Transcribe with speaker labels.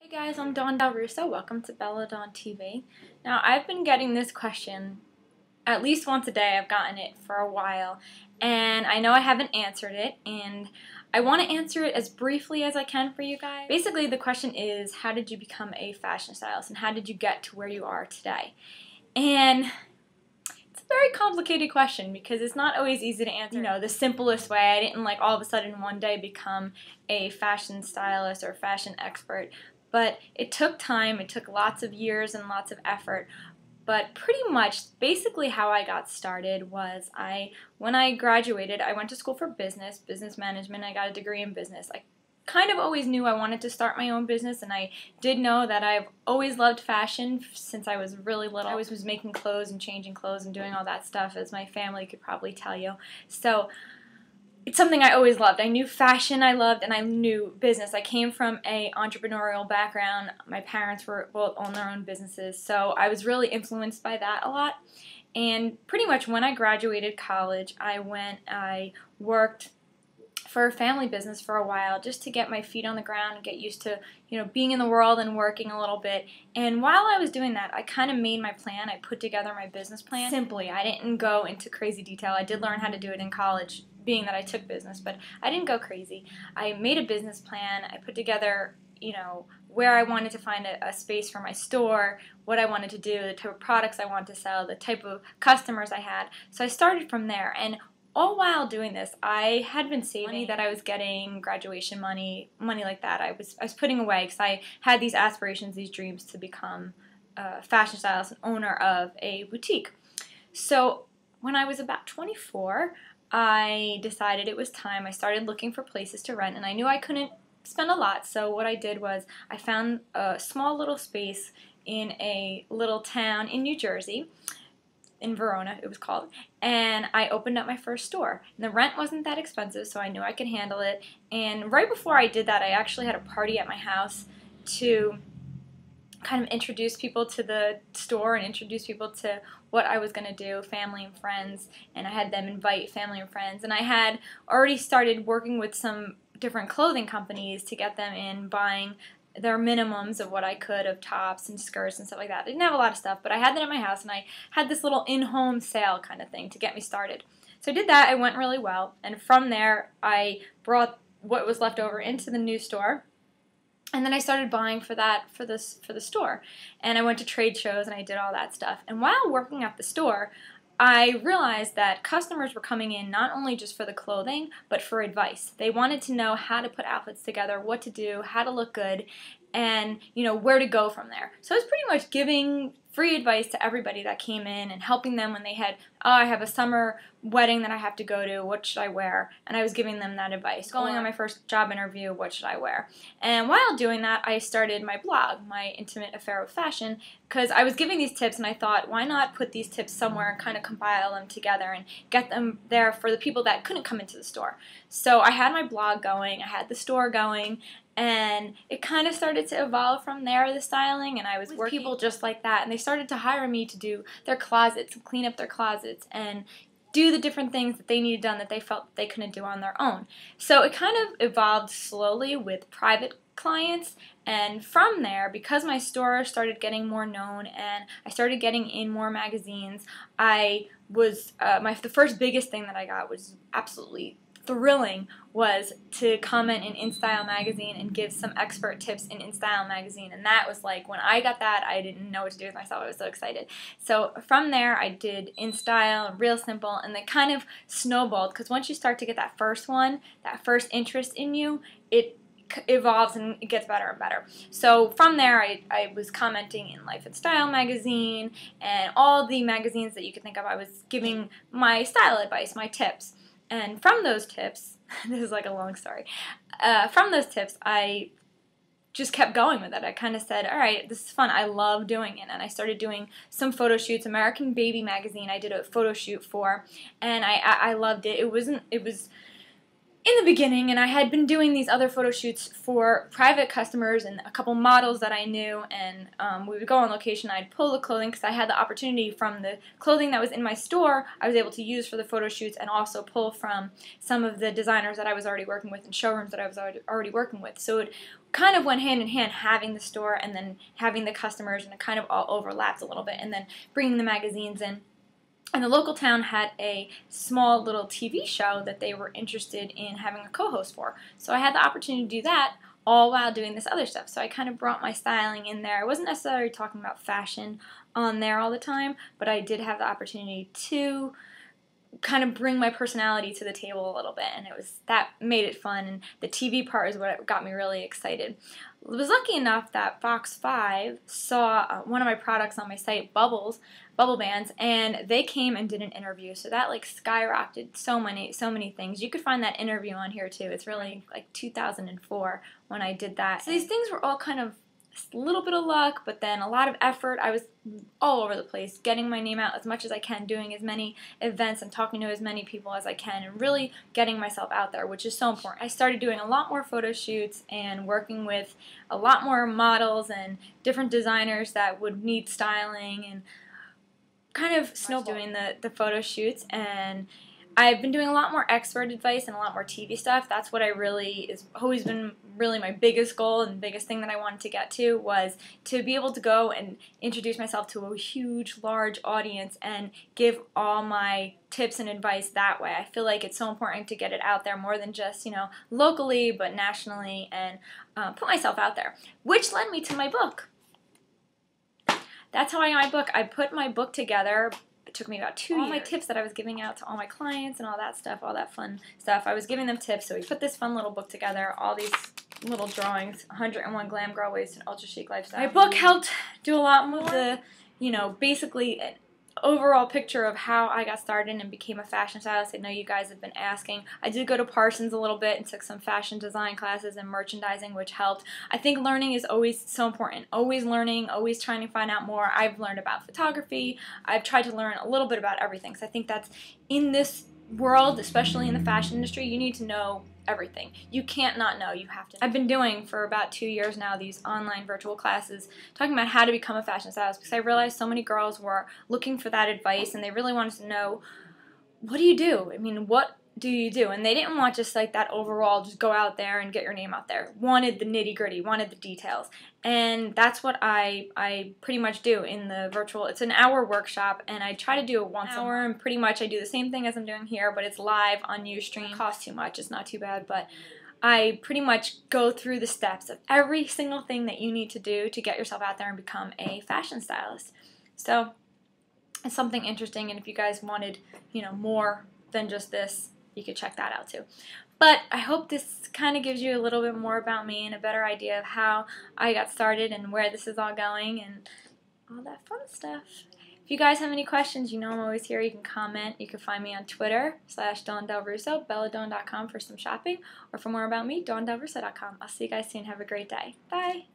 Speaker 1: Hey guys, I'm Dawn Del Russo. Welcome to Bella Dawn TV. Now, I've been getting this question at least once a day. I've gotten it for a while, and I know I haven't answered it, and I want to answer it as briefly as I can for you guys. Basically, the question is, how did you become a fashion stylist, and how did you get to where you are today? And it's a very complicated question because it's not always easy to answer. You know, the simplest way. I didn't like all of a sudden one day become a fashion stylist or fashion expert. But it took time, it took lots of years and lots of effort. But pretty much, basically how I got started was when I graduated, I went to school for business management. I got a degree in business. I kind of always knew I wanted to start my own business, and I did know that I've always loved fashion since I was really little. I always was making clothes and changing clothes and doing all that stuff, as my family could probably tell you. So it's something I always loved. I knew fashion I loved, and I knew business. I came from an entrepreneurial background. My parents both own their own businesses, so I was really influenced by that a lot. And pretty much when I graduated college, I worked for a family business for a while just to get my feet on the ground and get used to, being in the world and working a little bit. And while I was doing that, I kind of made my plan. I put together my business plan simply. I didn't go into crazy detail. I did learn how to do it in college, being that I took business, but I didn't go crazy. I made a business plan. I put together, where I wanted to find a space for my store, what I wanted to do, the type of products I wanted to sell, the type of customers I had. So I started from there, and all while doing this, I had been saving money that I was getting, graduation money like that. I was putting away because I had these aspirations, these dreams to become a fashion stylist and owner of a boutique. So when I was about 24, I decided it was time. I started looking for places to rent, and I knew I couldn't spend a lot. So what I did was I found a small little space in a little town in New Jersey, in Verona it was called, and I opened up my first store. And the rent wasn't that expensive, so I knew I could handle it. And right before I did that, I actually had a party at my house to kind of introduce people to the store and introduce people to what I was going to do, family and friends, and I had them invite family and friends. And I had already started working with some different clothing companies to get them in, buying their minimums of what I could of tops and skirts and stuff like that. I didn't have a lot of stuff, but I had that at my house, and I had this little in-home sale kind of thing to get me started. So I did that. It went really well, and from there I brought what was left over into the new store. And then I started buying for the store, and I went to trade shows and I did all that stuff. And while working at the store, I realized that customers were coming in not only just for the clothing, but for advice. They wanted to know how to put outfits together, what to do, how to look good, and where to go from there. So I was pretty much giving free advice to everybody that came in and helping them when they had, I have a summer wedding that I have to go to, what should I wear? And I was giving them that advice. Going on my first job interview, what should I wear? And while doing that, I started my blog, My Intimate Affair with Fashion, because I was giving these tips and I thought, why not put these tips somewhere and kind of compile them together and get them there for the people that couldn't come into the store. So I had my blog going, I had the store going, and it kind of started to evolve from there, the styling, and I was working with people just like that, and they started to hire me to do their closets, and clean up their closets, and do the different things that they needed done that they felt they couldn't do on their own. So it kind of evolved slowly with private clients, and from there, because my store started getting more known and I started getting in more magazines, I was, the first biggest thing that I got was absolutely thrilling, was to comment in InStyle Magazine and give some expert tips in InStyle Magazine. And that was like, when I got that, I didn't know what to do with myself. I was so excited. So from there, I did InStyle, Real Simple, and they kind of snowballed, because once you start to get that first one, that first interest in you, it evolves and it gets better and better. So from there, I was commenting in Life and Style magazine and all the magazines that you could think of. I was giving my style advice, my tips. And from those tips, this is like a long story, from those tips, I just kept going with it. I kind of said, all right, this is fun. I love doing it. And I started doing some photo shoots. American Baby magazine I did a photo shoot for, and I loved it. It was in the beginning, and I had been doing these other photo shoots for private customers and a couple models that I knew, and we would go on location. I'd pull the clothing because I had the opportunity from the clothing that was in my store I was able to use for the photo shoots, and also pull from some of the designers that I was already working with and showrooms that I was already working with. So it kind of went hand in hand, having the store and then having the customers, and it kind of all overlapped a little bit, and then bringing the magazines in. And the local town had a small little TV show that they were interested in having a co-host for. So I had the opportunity to do that all while doing this other stuff. So I kind of brought my styling in there. I wasn't necessarily talking about fashion on there all the time, but I did have the opportunity to kind of bring my personality to the table a little bit, and that made it fun, and the TV part is what got me really excited. I was lucky enough that Fox 5 saw one of my products on my site, bubble bands, and they came and did an interview, so that like skyrocketed so many things. You could find that interview on here too. It's really like 2004 when I did that. So these things were all kind of a little bit of luck, but then a lot of effort. I was all over the place, getting my name out as much as I can, doing as many events and talking to as many people as I can, and really getting myself out there, which is so important. I started doing a lot more photo shoots and working with a lot more models and different designers that would need styling, and kind of snowballing doing the photo shoots. And I've been doing a lot more expert advice and a lot more TV stuff. That's what is always been really my biggest goal, and the biggest thing that I wanted to get to was to be able to go and introduce myself to a huge, large audience and give all my tips and advice that way. I feel like it's so important to get it out there more than just, locally, but nationally, and put myself out there, which led me to my book. That's how I got my book. I put my book together. It took me about 2 years. All my tips that I was giving out to all my clients and all that stuff, all that fun stuff, I was giving them tips. So we put this fun little book together, all these little drawings, 101 Glam Girl Ways and Ultra Chic Lifestyle. My book helped do a lot more of the, basically an overall picture of how I got started and became a fashion stylist. I know you guys have been asking. I did go to Parsons a little bit and took some fashion design classes and merchandising, which helped. I think learning is always so important. Always learning, always trying to find out more. I've learned about photography. I've tried to learn a little bit about everything. So I think that's in this world, especially in the fashion industry, you need to know everything. You can't not know. You have to. I've been doing for about 2 years now these online virtual classes talking about how to become a fashion stylist, because I realized so many girls were looking for that advice, and they really wanted to know, what do you do? I mean, what do you do? And they didn't want just like that overall, just go out there and get your name out there. Wanted the nitty-gritty, wanted the details. And that's what I pretty much do in the virtual. It's an hour workshop, and I try to do it once an hour, and pretty much I do the same thing as I'm doing here, but it's live on Ustream. It costs too much. It's not too bad, but I pretty much go through the steps of every single thing that you need to do to get yourself out there and become a fashion stylist. So it's something interesting, and if you guys wanted, more than just this, you could check that out too. But I hope this kind of gives you a little bit more about me and a better idea of how I got started and where this is all going and all that fun stuff. If you guys have any questions, I'm always here. You can comment. You can find me on Twitter /Dawn Del Russo, belladone.com for some shopping, or for more about me, dawndelrusso.com. I'll see you guys soon. Have a great day. Bye.